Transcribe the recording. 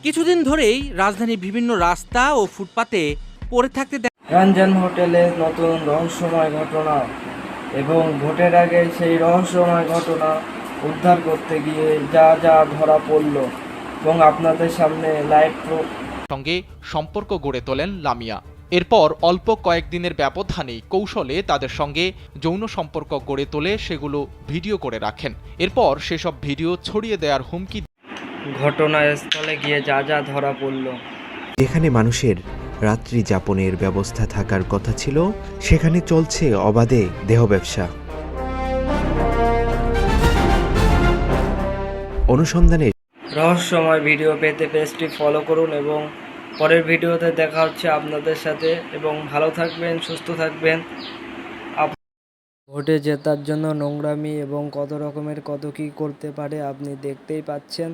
কিছুদিন ধরেই রাজধানীর বিভিন্ন রাস্তা ও ফুটপাতে পড়ে থাকতে রঞ্জন হোটেলে নতুন রহস্যময় ঘটনা এবং ভোটের আগে সেই রহস্যময় ঘটনা উদ্ধার করতে গিয়ে যা যা ধরা পড়ল এবং আপনাদের সামনে লাইভ সঙ্গে সম্পর্ক গড়ে তোলেন লামিয়া। এরপর অল্প কয়েকদিনের ব্যবধানেই কৌশলে তাদের সঙ্গে যৌন সম্পর্ক গড়ে তোলে সেগুলো ভিডিও করে রাখেন। এরপর সেসব ভিডিও ছড়িয়ে দেওয়ার হুমকি ঘটনাস্থলে গিয়ে যা যা ধরা পড়ল। যেখানে মানুষের রাত্রি যাপনের ব্যবস্থা থাকার কথা ছিল, সেখানে চলছে অবাধে দেহ ব্যবসা। অনুসন্ধানে রহস্যময় ভিডিও পেতে পেজটি ফলো করুন এবং পরের ভিডিওতে দেখা হচ্ছে আপনাদের সাথে এবং ভালো থাকবেন, সুস্থ থাকবেন। ভোটে জেতার জন্য নোংরামি এবং কত রকমের কত কী করতে পারে আপনি দেখতেই পাচ্ছেন।